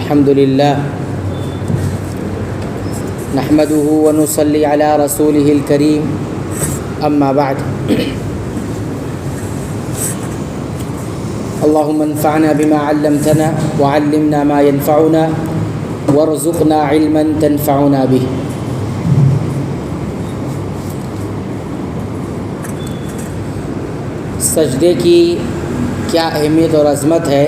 الحمد للہ نحمده ونصلي على رسوله الكريم اما بعد اللهم انفعنا بما علمتنا وعلمنا ما ينفعنا وارزقنا علما تنفعنا به۔ سجدے کی کیا اہمیت اور عظمت ہے،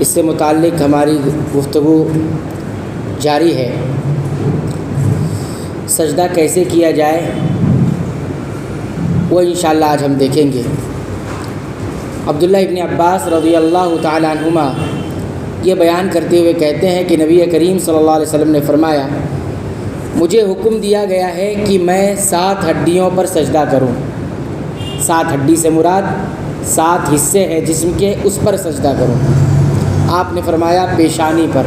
اس سے متعلق ہماری گفتگو جاری ہے۔ سجدہ کیسے کیا جائے وہ انشاءاللہ آج ہم دیکھیں گے۔ عبداللہ ابن عباس رضی اللہ تعالی عنہما یہ بیان کرتے ہوئے کہتے ہیں کہ نبی کریم صلی اللہ علیہ وسلم نے فرمایا، مجھے حکم دیا گیا ہے کہ میں 7 ہڈیوں پر سجدہ کروں۔ 7 ہڈی سے مراد 7 حصے ہیں جسم کے، اس پر سجدہ کروں۔ آپ نے فرمایا پیشانی پر،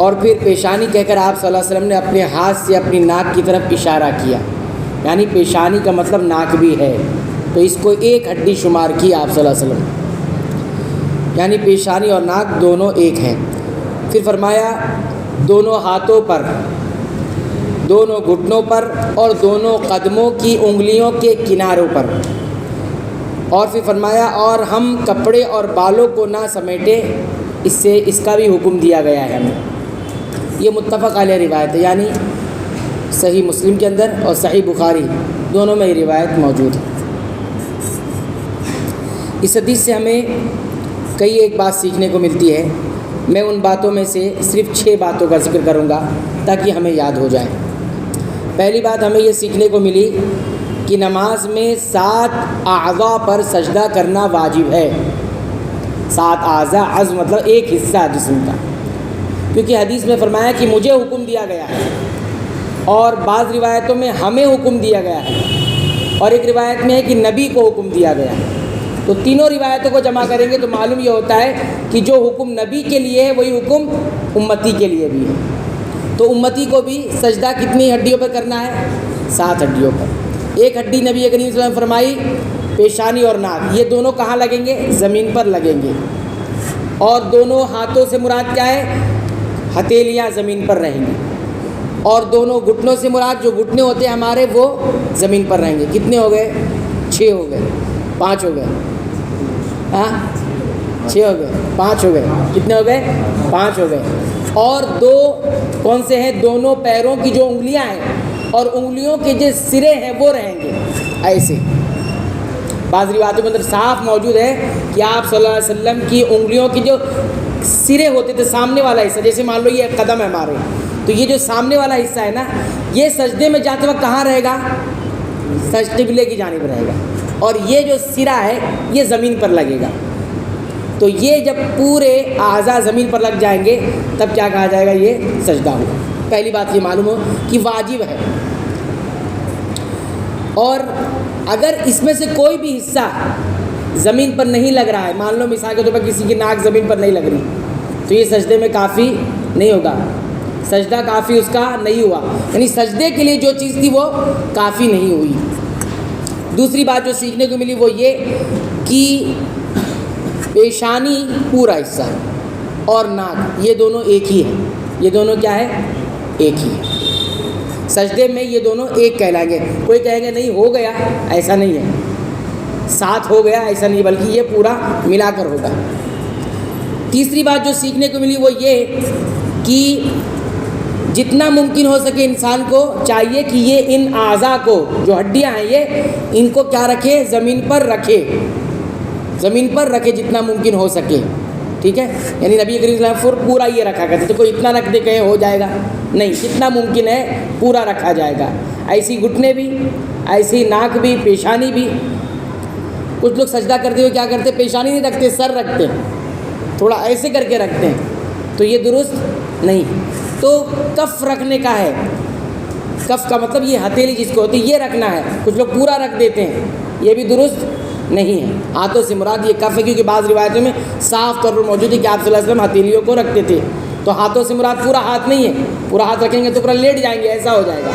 اور پھر پیشانی کہہ کر آپ صلی اللہ علیہ وسلم نے اپنے ہاتھ سے اپنی ناک کی طرف اشارہ کیا، یعنی پیشانی کا مطلب ناک بھی ہے، تو اس کو ایک ہڈی شمار کی آپ صلی اللہ علیہ وسلم، یعنی پیشانی اور ناک دونوں ایک ہیں۔ پھر فرمایا دونوں ہاتھوں پر، دونوں گھٹنوں پر اور دونوں قدموں کی انگلیوں کے کناروں پر، اور پھر فرمایا اور ہم کپڑے اور بالوں کو نہ سمیٹے، اس کا بھی حکم دیا گیا ہے ہمیں۔ یہ متفق علیہ روایت ہے، یعنی صحیح مسلم کے اندر اور صحیح بخاری دونوں میں یہ روایت موجود ہے۔ اس حدیث سے ہمیں کئی ایک بات سیکھنے کو ملتی ہے۔ میں ان باتوں میں سے صرف 6 باتوں کا ذکر کروں گا تاکہ ہمیں یاد ہو جائے۔ پہلی بات ہمیں یہ سیکھنے کو ملی کہ نماز میں 7 اعضاء پر سجدہ کرنا واجب ہے۔ 7 اعضاء، عضو مطلب ایک حصہ جسم کا، کیونکہ حدیث میں فرمایا کہ مجھے حکم دیا گیا ہے، اور بعض روایتوں میں ہمیں حکم دیا گیا ہے، اور ایک روایت میں ہے کہ نبی کو حکم دیا گیا ہے۔ تو تینوں روایتوں کو جمع کریں گے تو معلوم یہ ہوتا ہے کہ جو حکم نبی کے لیے ہے وہی حکم امتی کے لیے بھی ہے۔ تو امتی کو بھی سجدہ کتنی ہڈیوں پر کرنا ہے؟ 7 ہڈیوں پر۔ ایک ہڈی نبی کریم صلی اللہ علیہ وسلم فرمائی پیشانی اور ناک، یہ دونوں کہاں لگیں گے؟ زمین پر لگیں گے۔ اور دونوں ہاتھوں سے مراد کیا ہے؟ ہتھیلیاں زمین پر رہیں گی۔ اور دونوں گھٹنوں سے مراد جو گھٹنے ہوتے ہیں ہمارے وہ زمین پر رہیں گے۔ کتنے ہو گئے؟ 6 ہو گئے، 5 ہو گئے، 6 ہو گئے، 5 ہو گئے، کتنے ہو گئے؟ 5 ہو گئے۔ اور 2 کون سے ہیں؟ دونوں پیروں کی جو انگلیاں ہیں اور انگلیوں کے جو سرے ہیں وہ رہیں گے ایسے۔ بعض روایتوں کے اندر صاف موجود ہے کہ آپ صلی اللہ علیہ وسلم کی انگلیوں کی جو سرے ہوتے تھے، سامنے والا حصہ، جیسے مان لو یہ قدم ہے ہمارے، تو یہ جو سامنے والا حصہ ہے نا، یہ سجدے میں جاتے وقت کہاں رہے گا؟ قبلے کی جانب رہے گا، اور یہ جو سرا ہے یہ زمین پر لگے گا۔ تو یہ جب پورے اعضاء زمین پر لگ جائیں گے تب کیا کہا جائے گا؟ یہ سجدہ ہوگا۔ پہلی بات یہ معلوم ہو کہ واجب ہے، اور اگر اس میں سے کوئی بھی حصہ زمین پر نہیں لگ رہا ہے، مان لو مثال کے طور پر کسی کی ناک زمین پر نہیں لگ رہی، تو یہ سجدے میں کافی نہیں ہوگا، سجدہ کافی اس کا نہیں ہوا، یعنی سجدے کے لیے جو چیز تھی وہ کافی نہیں ہوئی۔ دوسری بات جو سیکھنے کو ملی وہ یہ کہ پیشانی پورا حصہ اور ناک یہ دونوں ایک ہی ہے، یہ دونوں کیا ہے؟ ایک ہی ہے۔ سجدے میں یہ دونوں ایک کہلائیں گے۔ کوئی کہیں گے نہیں ہو گیا، ایسا نہیں ہے، 7 ہو گیا، ایسا نہیں، بلکہ یہ پورا ملا کر ہوگا۔ تیسری بات جو سیکھنے کو ملی وہ یہ کہ جتنا ممکن ہو سکے انسان کو چاہیے کہ یہ ان اعضاء کو، جو ہڈیاں ہیں یہ، ان کو کیا رکھے؟ زمین پر رکھے، زمین پر رکھے جتنا ممکن ہو سکے، ٹھیک ہے؟ یعنی نبی کریم صلی اللہ علیہ وسلم پورا یہ رکھا کرتے، تو کوئی اتنا رکھ دے کہیں ہو جائے گا، نہیں، جتنا ممکن ہے پورا رکھا جائے گا۔ ایسی گھٹنے بھی، ایسی ناک بھی، پیشانی بھی۔ کچھ لوگ سجدہ کرتے ہوئے کیا کرتے؟ پیشانی نہیں رکھتے، سر رکھتے ہیں، تھوڑا ایسے کر کے رکھتے ہیں، تو یہ درست نہیں۔ تو کف رکھنے کا ہے، کف کا مطلب یہ ہتھیلی جس کو ہوتی ہے یہ رکھنا ہے، کچھ لوگ پورا رکھ دیتے ہیں، یہ بھی درست نہیں ہے۔ ہاتھوں سے مراد یہ کف ہے، کیونکہ بعض روایتوں میں صاف طور پر موجود ہے کہ آپ صلی اللہ علیہ وسلم ہتھیلیوں کو رکھتے تھے، تو ہاتھوں سے مراد پورا ہاتھ نہیں ہے، پورا ہاتھ رکھیں گے تو پورا لیٹ جائیں گے، ایسا ہو جائے گا۔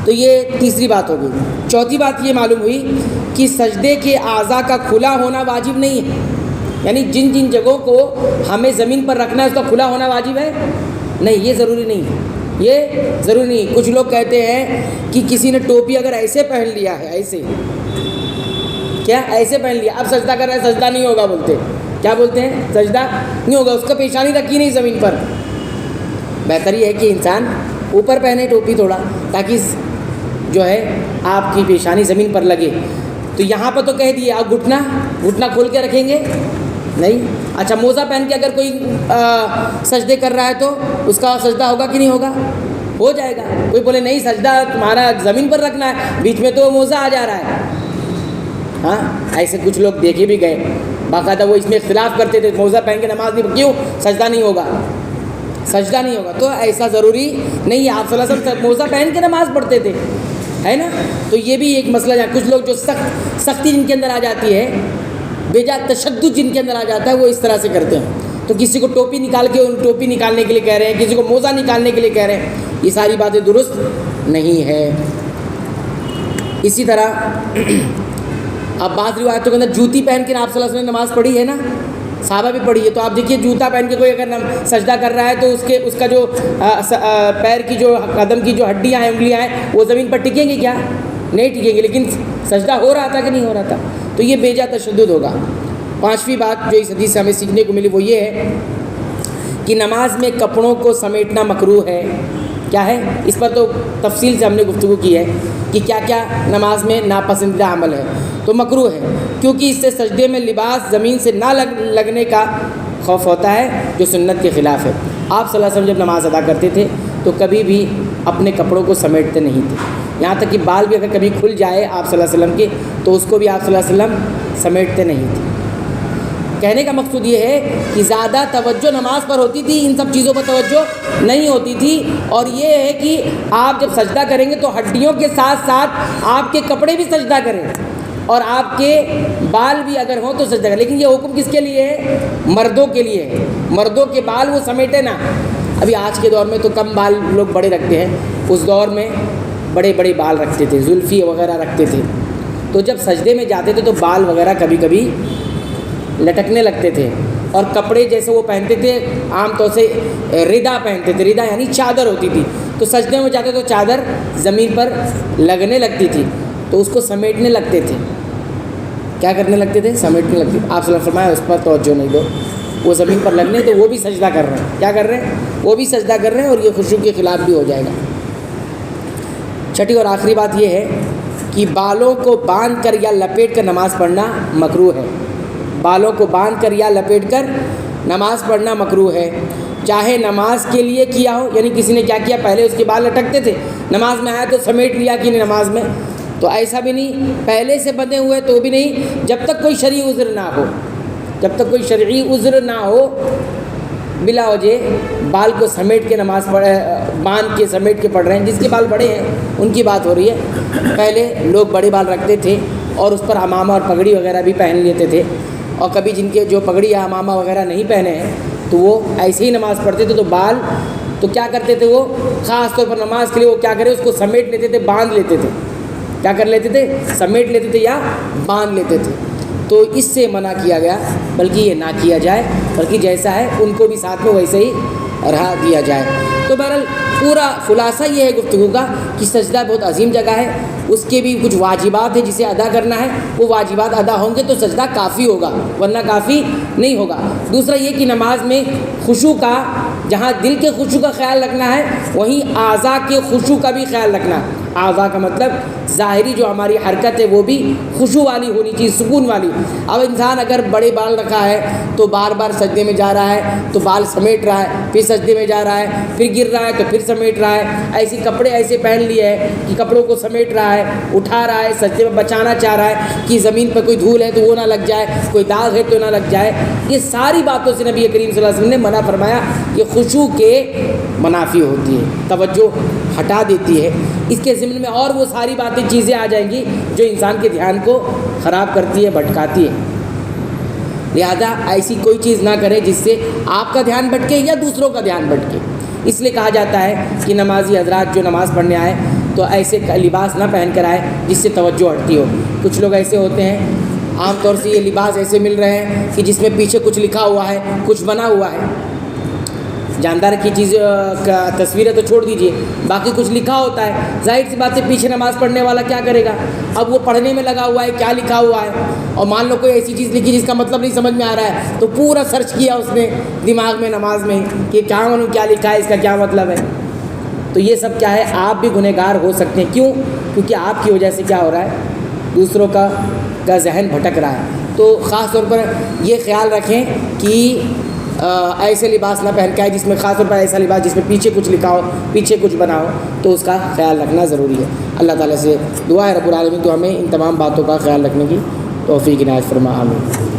تو یہ تیسری بات ہوگی۔ چوتھی بات یہ معلوم ہوئی کہ سجدے کے اعضاء کا کھلا ہونا واجب نہیں ہے، یعنی جن جن جگہوں کو ہمیں زمین پر رکھنا ہے اس کا کھلا ہونا واجب ہے؟ نہیں، یہ ضروری نہیں ہے، یہ ضروری نہیں۔ کچھ لوگ کہتے ہیں کہ کسی نے ٹوپی اگر ایسے پہن لیا ہے، ایسے کیا ایسے پہن لیا، اب سجدہ کر رہا ہے، سجدہ نہیں ہوگا بولتے، کیا بولتے ہیں؟ سجدہ نہیں ہوگا، اس کا پیشانی رکھی نہیں زمین پر۔ بہتر یہ ہے کہ انسان اوپر پہنے ٹوپی تھوڑا، تاکہ جو ہے آپ کی پیشانی زمین پر لگے۔ تو یہاں پر تو کہہ دیے آپ گھٹنا کھول کے رکھیں گے نہیں۔ اچھا، موزہ پہن کے اگر کوئی سجدے کر رہا ہے تو اس کا سجدہ ہوگا کہ نہیں ہوگا؟ ہو جائے گا۔ کوئی بولے نہیں سجدہ تمہارا زمین پر رکھنا ہے، بیچ میں تو موزہ آ جا رہا ہے۔ ہاں، ایسے کچھ لوگ دیکھے بھی گئے، باقاعدہ وہ اس میں اختلاف کرتے تھے، موزہ پہن کے نماز نہیں، کیوں سجدہ نہیں ہوگا؟ سجدہ نہیں ہوگا تو ایسا ضروری نہیں ہے۔ آپ صلی اللہ علیہ وسلم موزہ پہن کے نماز پڑھتے تھے، ہے نا؟ تو یہ بھی ایک مسئلہ ہے۔ کچھ لوگ جو سختی جن کے اندر آ جاتی ہے، بےجا تشدد جن کے اندر آ جاتا ہے، وہ اس طرح سے کرتے ہیں۔ تو کسی کو ٹوپی نکال کے ٹوپی نکالنے کے لیے کہہ رہے ہیں، کسی کو موزہ نکالنے کے لیے کہہ رہے ہیں، یہ ساری باتیں درست نہیں ہے۔ اسی طرح اب بعض روایتوں کے اندر جوتی پہن کے آپ صلی اللہ علیہ وسلم نے نماز پڑھی ہے نا، صحابہ بھی پڑھی ہے۔ تو آپ دیکھیے جوتا پہن کے کوئی اگر سجدہ کر رہا ہے تو اس کا جو پیر کی جو قدم کی جو ہڈیاں ہیں، انگلیاں ہیں، وہ زمین پر ٹکیں گی کیا؟ نہیں ٹکیں گی، لیکن سجدہ ہو رہا تھا کہ نہیں ہو رہا تھا؟ تو یہ بیجا تشدد ہوگا۔ پانچویں بات جو اس حدیث سے ہمیں سیکھنے کو ملی وہ یہ ہے کہ نماز میں کپڑوں کو سمیٹنا مکروہ ہے۔ کیا ہے؟ اس پر تو تفصیل سے ہم نے گفتگو کی ہے کہ کیا کیا نماز میں ناپسندیدہ عمل ہے۔ تو مکروہ ہے کیونکہ اس سے سجدے میں لباس زمین سے نہ لگنے کا خوف ہوتا ہے، جو سنت کے خلاف ہے۔ آپ صلی اللہ علیہ وسلم جب نماز ادا کرتے تھے تو کبھی بھی اپنے کپڑوں کو سمیٹتے نہیں تھے، یہاں تک کہ بال بھی اگر کبھی کھل جائے آپ صلی اللہ علیہ وسلم کے تو اس کو بھی آپ صلی اللہ علیہ وسلم سمیٹتے نہیں تھے۔ کہنے کا مقصود یہ ہے کہ زیادہ توجہ نماز پر ہوتی تھی، ان سب چیزوں پر توجہ نہیں ہوتی تھی۔ اور یہ ہے کہ آپ جب سجدہ کریں گے تو ہڈیوں کے ساتھ ساتھ آپ کے کپڑے بھی سجدہ کریں، اور آپ کے بال بھی اگر ہوں تو سجدہ کریں۔ لیکن یہ حکم کس کے لیے ہے؟ مردوں کے لیے ہے۔ مردوں کے بال وہ سمیٹے نا۔ ابھی آج کے دور میں تو کم بال لوگ بڑے رکھتے ہیں، اس دور میں بڑے بڑے بال رکھتے تھے، زلفی وغیرہ رکھتے تھے۔ تو جب سجدے میں جاتے تھے تو بال وغیرہ کبھی کبھی لٹکنے لگتے تھے، اور کپڑے جیسے وہ پہنتے تھے عام طور سے ردا پہنتے تھے، ردا یعنی چادر ہوتی تھی، تو سجدے میں جاتے تو چادر زمین پر لگنے لگتی تھی تو اس کو سمیٹنے لگتے تھے۔ کیا کرنے لگتے تھے؟ سمیٹنے لگتے تھے۔ آپ صلی اللہ علیہ وسلم فرمایا اس پر توجہ نہیں دو، وہ زمین پر لگنے تو وہ بھی سجدہ کر رہے ہیں۔ کیا کر رہے ہیں؟ وہ بھی سجدہ کر رہے ہیں، اور یہ خشوع کے خلاف بھی ہو جائے گا۔ چھٹی اور آخری بات یہ ہے کہ بالوں کو باندھ کر یا لپیٹ کر نماز پڑھنا مکروہ ہے۔ بالوں کو باندھ کر یا لپیٹ کر نماز پڑھنا مکروہ ہے، چاہے نماز کے لیے کیا ہو، یعنی کسی نے کیا کیا، پہلے اس کے بال لٹکتے تھے، نماز میں آیا تو سمیٹ لیا کہ نہیں نماز میں، تو ایسا بھی نہیں، پہلے سے بندھے ہوئے تو بھی نہیں، جب تک کوئی شرعی عذر نہ ہو، جب تک کوئی شرعی عذر نہ ہو بلا وجہ بال کو سمیٹ کے نماز باندھ کے سمیٹ کے پڑھ رہے ہیں۔ جس کے بال بڑے ہیں ان کی بات ہو رہی ہے، پہلے لوگ بڑے بال رکھتے تھے اور اس پر عمامہ اور پگڑی وغیرہ بھی پہن لیتے تھے، اور کبھی جن کے جو پگڑی یا عمامہ وغیرہ نہیں پہنے ہیں تو وہ ایسے ہی نماز پڑھتے تھے، تو بال تو کیا کرتے تھے، وہ خاص طور پر نماز کے لیے وہ کیا کرے، اس کو سمیٹ لیتے تھے، باندھ لیتے تھے۔ کیا کر لیتے تھے؟ سمیٹ لیتے تھے یا باندھ لیتے تھے۔ تو اس سے منع کیا گیا، بلکہ یہ نہ کیا جائے، بلکہ جیسا ہے ان کو بھی ساتھ میں ویسے ہی رہا دیا جائے۔ تو بہرحال پورا خلاصہ یہ ہے گفتگو کا کہ سجدہ بہت عظیم جگہ ہے، اس کے بھی کچھ واجبات ہیں جسے ادا کرنا ہے، وہ واجبات ادا ہوں گے تو سجدہ کافی ہوگا، ورنہ کافی نہیں ہوگا۔ دوسرا یہ کہ نماز میں خشوع کا، جہاں دل کے خشوع کا خیال رکھنا ہے وہیں اعضاء کے خشوع کا بھی خیال رکھنا ہے۔ اعضاء کا مطلب ظاہری جو ہماری حرکت ہے وہ بھی خشوع والی ہونی چاہیے، سکون والی۔ اب انسان اگر بڑے بال رکھا ہے تو بار بار سجدے میں جا رہا ہے تو بال سمیٹ رہا ہے، پھر سجدے میں جا رہا ہے، پھر گر رہا ہے تو پھر سمیٹ رہا ہے، ایسے کپڑے ایسے پہن لیے ہے کہ کپڑوں کو سمیٹ رہا ہے، اٹھا رہا ہے، سجدے میں بچانا چاہ رہا ہے کہ زمین پر کوئی دھول ہے تو وہ نہ لگ جائے، کوئی داغ ہے تو نہ لگ جائے۔ یہ ساری باتوں سے نبی کریم صلی اللہ علیہ وسلم نے منع فرمایا، یہ خشوع کے منافی ہوتی ہے، توجہ ہٹا دیتی ہے۔ اس کے ضمن میں اور وہ ساری باتیں چیزیں آ جائیں گی جو انسان کے دھیان کو خراب کرتی ہے، بھٹکاتی ہے۔ لہذا ایسی کوئی چیز نہ کریں جس سے آپ کا دھیان بھٹکے یا دوسروں کا دھیان بھٹکے۔ اس لیے کہا جاتا ہے کہ نمازی حضرات جو نماز پڑھنے آئے تو ایسے لباس نہ پہن کر آئے جس سے توجہ ہٹتی ہو۔ کچھ لوگ ایسے ہوتے ہیں عام طور سے یہ لباس ایسے مل رہے ہیں کہ جس میں پیچھے کچھ لکھا ہوا ہے، کچھ بنا ہوا ہے. جاندار کی چیز کا تصویریں تو چھوڑ دیجئے، باقی کچھ لکھا ہوتا ہے. ظاہر سی بات ہے پیچھے نماز پڑھنے والا کیا کرے گا؟ اب وہ پڑھنے میں لگا ہوا ہے کیا لکھا ہوا ہے، اور مان لو کوئی ایسی چیز لکھی جس کا مطلب نہیں سمجھ میں آ رہا ہے، تو پورا سرچ کیا اس نے دماغ میں نماز میں کہ کیا لکھا ہے، اس کا کیا مطلب ہے. تو یہ سب کیا ہے، آپ بھی گنہگار ہو سکتے ہیں. کیوں؟ کیونکہ آپ کی وجہ سے کیا ہو رہا ہے، دوسروں کا ذہن بھٹک رہا ہے. تو خاص طور پر یہ خیال رکھیں کہ ایسے لباس نہ پہن کے آئے جس میں، خاص طور پر ایسا لباس جس میں پیچھے کچھ لکھا ہو، پیچھے کچھ بنا ہو، تو اس کا خیال رکھنا ضروری ہے. اللہ تعالیٰ سے دعا ہے رب العالمین تو ہمیں ان تمام باتوں کا خیال رکھنے کی توفیق عنایت فرما. آمین.